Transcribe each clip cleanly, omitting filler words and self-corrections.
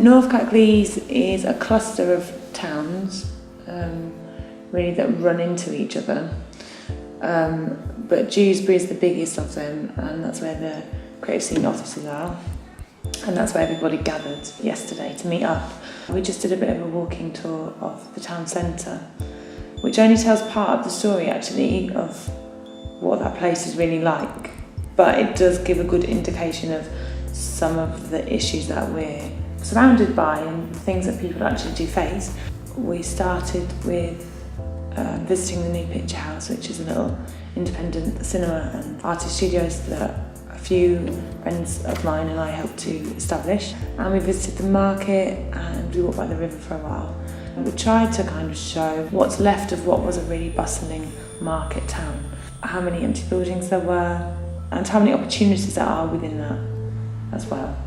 North Caithness is a cluster of towns really that run into each other, but Dewsbury is the biggest of them, and that's where the creative scene offices are, and that's where everybody gathered yesterday to meet up. We just did a bit of a walking tour of the town centre, which only tells part of the story actually of what that place is really like, but it does give a good indication of some of the issues that we're surrounded by and things that people actually do face. We started with visiting the new Picture House, which is a little independent cinema and artist studios that a few friends of mine and I helped to establish. And we visited the market and we walked by the river for a while. And we tried to kind of show what's left of what was a really bustling market town, how many empty buildings there were and how many opportunities there are within that as well.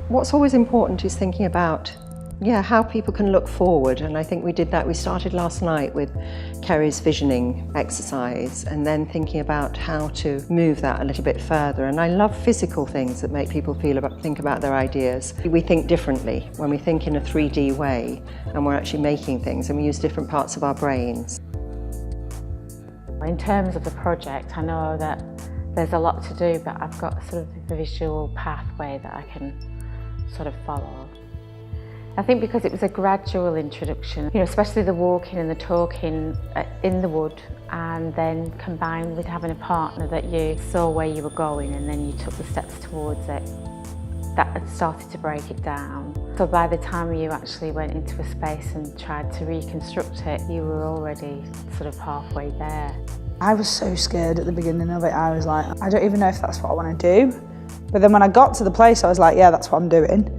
What's always important is thinking about how people can look forward, and I think we did that. We started last night with Kerry's visioning exercise and then thinking about how to move that a little bit further. And I love physical things that make people think about their ideas. We think differently when we think in a 3D way and we're actually making things, and we use different parts of our brains. In terms of the project, I know that there's a lot to do, but I've got sort of a visual pathway that I can sort of follow. I think because it was a gradual introduction, especially the walking and the talking in the wood, and then combined with having a partner that you saw where you were going and then you took the steps towards it, that had started to break it down. So by the time you actually went into a space and tried to reconstruct it, you were already sort of halfway there. I was so scared at the beginning of it. I was like, I don't even know if that's what I want to do. But then when I got to the place, I was like, yeah, that's what I'm doing.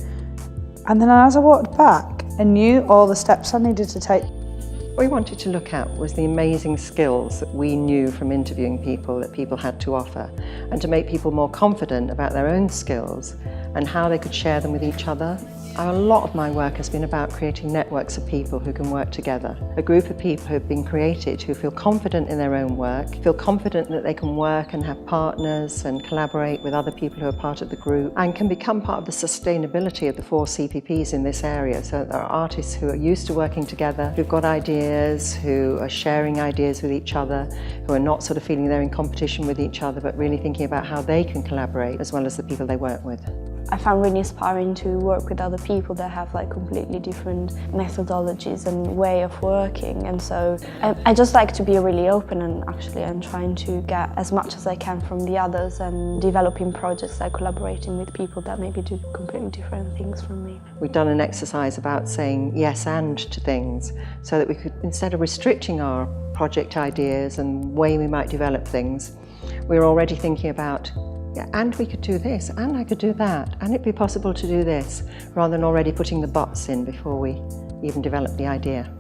And then as I walked back, I knew all the steps I needed to take. What we wanted to look at was the amazing skills that we knew from interviewing people that people had to offer, and to make people more confident about their own skills and how they could share them with each other. A lot of my work has been about creating networks of people who can work together. A group of people who have been created who feel confident in their own work, feel confident that they can work and have partners and collaborate with other people who are part of the group, and can become part of the sustainability of the 4 CPPs in this area. So there are artists who are used to working together, who've got ideas, who are sharing ideas with each other, who are not sort of feeling they're in competition with each other, but really thinking about how they can collaborate as well as the people they work with. I found really inspiring to work with other people that have like completely different methodologies and way of working, and so I just like to be really open and trying to get as much as I can from the others, and developing projects like collaborating with people that maybe do completely different things from me. We've done an exercise about saying yes and to things, so that we could, instead of restricting our project ideas and way we might develop things, we're already thinking about and we could do this, and I could do that, and it'd be possible to do this, rather than already putting the buts in before we even develop the idea.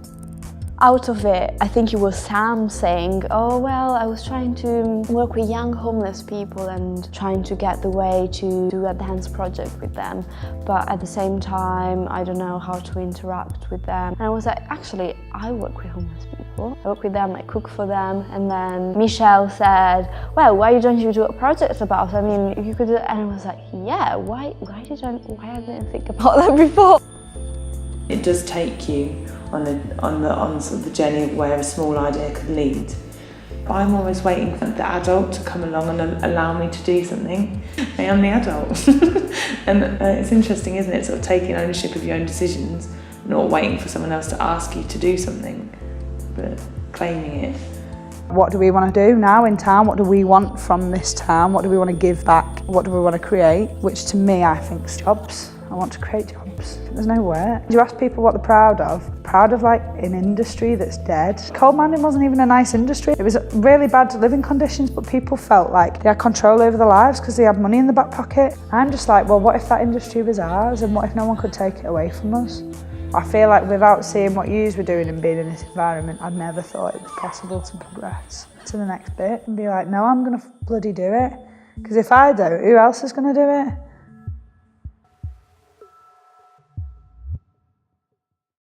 Out of it, I think it was Sam saying, oh well, I was trying to work with young homeless people and trying to get the way to do a dance project with them, but at the same time I don't know how to interact with them. And I was like, actually I work with homeless people, I work with them, I cook for them. And then Michelle said, well, why don't you do a project about it? I mean, you could do it. And I was like, yeah, why I didn't think about that before? It does take you on sort of the journey of where a small idea could lead. But I'm always waiting for the adult to come along and allow me to do something. I am the adult. And it's interesting, isn't it, sort of taking ownership of your own decisions, not waiting for someone else to ask you to do something, but claiming it. What do we want to do now in town? What do we want from this town? What do we want to give back? What do we want to create? Which to me, I think is jobs. I want to create jobs. There's no work. You ask people what they're proud of like an industry that's dead. Coal mining wasn't even a nice industry. It was really bad living conditions, but people felt like they had control over their lives because they had money in the back pocket. I'm just like, well, what if that industry was ours, and what if no one could take it away from us? I feel like without seeing what yous were doing and being in this environment, I'd never thought it was possible to progress to the next bit and be like, no, I'm gonna bloody do it. Because if I don't, who else is gonna do it?